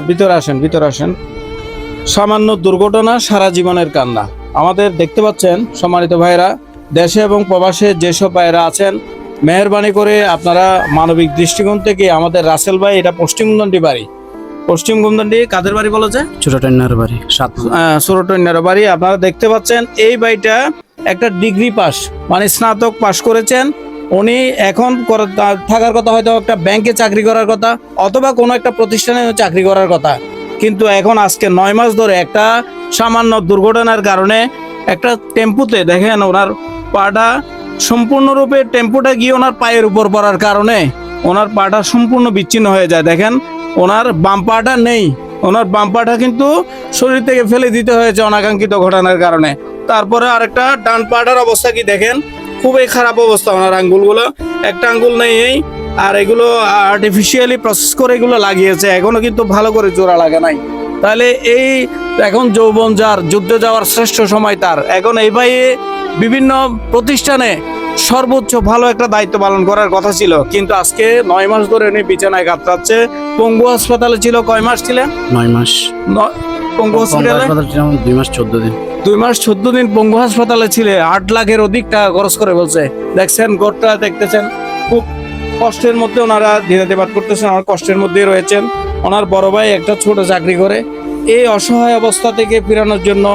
ভিতরে আসেন, ভিতরে আসেন। সামান্য দুর্ঘটনা সারা জীবনের কান্না। আমাদের দেখতে পাচ্ছেন সম্মানিত ভাইরা, দেশে এবং প্রবাসে যেসব ভাইরা আছেন, মেহেরবানি করে আপনারা মানবিক দৃষ্টিকোণ থেকে আমাদের রাসেল ভাই, এটা পশ্চিম গুমদন্ডি বাড়ি। পশ্চিম গুমদন্ডি কাদের বাড়ি বলা যায়? ছোটটন্যার বাড়ি, ছোটটন্যার বাড়ি। আপনারা দেখতে পাচ্ছেন এই বাড়িটা একটা ডিগ্রি পাস, মানে স্নাতক পাস করেছেন উনি। এখন থাকার কথা হয়তো একটা ব্যাংকে চাকরি করার কথা, অথবা কোনো একটা প্রতিষ্ঠানে চাকরি করার কথা, কিন্তু এখন আজকে 9 মাস ধরে একটা সামান্য দুর্ঘটনার কারণে একটা টেম্পুতে দেখেন ওনার পাটা সম্পূর্ণরূপে, টেম্পুটা গিয়ে ওনার পায়ের উপর পড়ার কারণে ওনার পাটা সম্পূর্ণ বিচ্ছিন্ন হয়ে যায়। দেখেন ওনার বাম পাটা নেই, ওনার বাম পাটা কিন্তু শরীর থেকে ফেলে দিতে হয়েছে অনাকাঙ্ক্ষিত ঘটনার কারণে। তারপরে আরেকটা ডান পাটার অবস্থা কি দেখেন, খুবই খারাপ অবস্থা। ওনার আঙ্গুলগুলো, একটা আঙ্গুল নেই, আর এগুলো আর্টিফিশিয়ালি প্রসেস করে এগুলো লাগিয়েছে, এখনো কিন্তু ভালো করে জোড়া লাগে নাই। তাহলে এই এখন যৌবন যার, যুদ্ধে যাওয়ার শ্রেষ্ঠ সময় তার, এখন এই ভাই বিভিন্ন প্রতিষ্ঠানে সর্বোচ্চ ভালো একটা দায়িত্ব পালন করার কথা ছিল, কিন্তু আজকে 9 মাস ধরে উনি বিছানায় কাতরাচ্ছে। পঙ্গু হাসপাতালে ছিল। কয় মাস ছিলেন? 9 মাস। পঙ্গু হসপিটালে 2 মাস 14 দিন। 2 মাস 14 দিন পঙ্গু হাসপাতালে ছিলে। 8 লাখের অধিক টাকা খরচ করে বলছে। দেখছেন ঘরটা, দেখতেছেন খুব কষ্টের মধ্যে ওনারা দিনাতিপাত করতেছেন, আমার কষ্টের মধ্যেই রয়েছেন। ওনার বড় ভাই একটা ছোট চাকরি করে। এই অসহায় অবস্থা থেকে ফেরানোর জন্য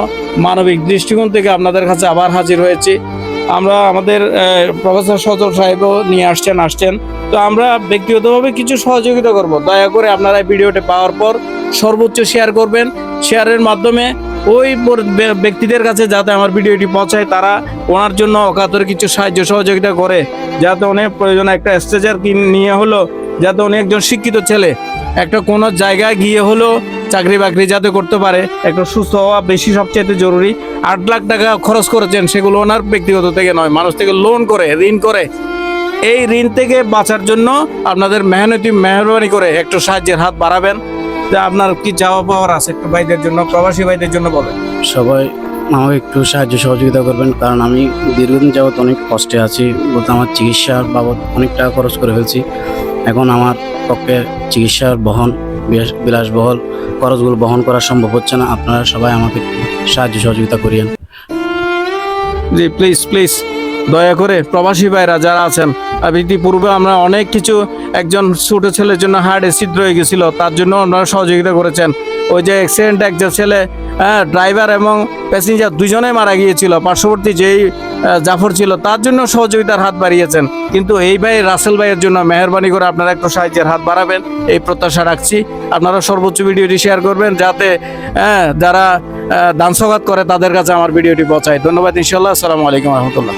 মানবিক দৃষ্টিকোণ থেকে আপনাদের কাছে আবার হাজির হয়েছি। আমরা আমাদের প্রফেসর সজল সাহেবও নিয়ে আসছেন। তো আমরা ব্যক্তিগতভাবে কিছু সহযোগিতা করব। দয়া করে আপনারা ভিডিওটি পাওয়ার পর সর্বোচ্চ শেয়ার করবেন। শেয়ারের মাধ্যমে ওই ব্যক্তিদের কাছে যাতে আমার ভিডিওটি পৌঁছায়, তারা ওনার জন্য অকাতরে কিছু সাহায্য সহযোগিতা করে, যাতে অনেক প্রয়োজন একটা স্ট্রেচার নিয়ে হলো, যাতে উনি একজন শিক্ষিত ছেলে একটা কোনো জায়গায় গিয়ে হলো চাকরি বাকরি যাতে করতে পারে। একটা সুস্থ হওয়া বেশি সবচেয়ে জরুরি। 8 লাখ টাকা খরচ করেছেন, সেগুলো ওনার ব্যক্তিগত থেকে নয়, মানুষ থেকে লোন করে, ঋণ করে। এই ঋণ থেকে বাঁচার জন্য আপনাদের মেহরবানি করে একটু সাহায্যের হাত বাড়াবেন। যে আপনার কি চাওয়া পাওয়ার আছে একটু ভাইদের জন্য, প্রবাসী ভাইদের জন্য বলেন। সবাই আমাকে একটু সাহায্য সহযোগিতা করবেন, কারণ আমি দীর্ঘদিন যাবৎ অনেক কষ্টে আছি। বলতে আমার চিকিৎসার বাবদ অনেক টাকা খরচ করে ফেলছি। এখন আমার পক্ষে চিকিৎসার বিলাসবহল খরচগুলো বহন করা সম্ভব হচ্ছে না। আপনারা সবাই আমাকে একটু সাহায্য সহযোগিতা করিয়েন। জি প্লিজ দয়া করে প্রবাসী ভাইরা যারা আছেন, ইতিপূর্বে আমরা অনেক কিছু, একজন ছোট ছেলের জন্য হার্টে ছিদ্র হয়ে গেছিল, তার জন্য আপনারা সহযোগিতা করেছেন। ওই যে অ্যাক্সিডেন্ট, একজন ছেলে, ড্রাইভার এবং প্যাসেঞ্জার দুজনেই মারা গিয়েছিল, পার্শ্ববর্তী যেই জাফর ছিল, তার জন্য সহযোগিতার হাত বাড়িয়েছেন। কিন্তু এই ভাই রাসেল ভাইয়ের জন্য মেহরবানি করে আপনারা একটু সাহায্যের হাত বাড়াবেন, এই প্রত্যাশা রাখছি। আপনারা সর্বোচ্চ ভিডিওটি শেয়ার করবেন, যাতে যারা দান সওগাত করে তাদের কাছে আমার ভিডিওটি পৌঁছায়। ধন্যবাদ। ইনশাল্লাহ। আসসালামু আলাইকুম রহমতুল্লাহ।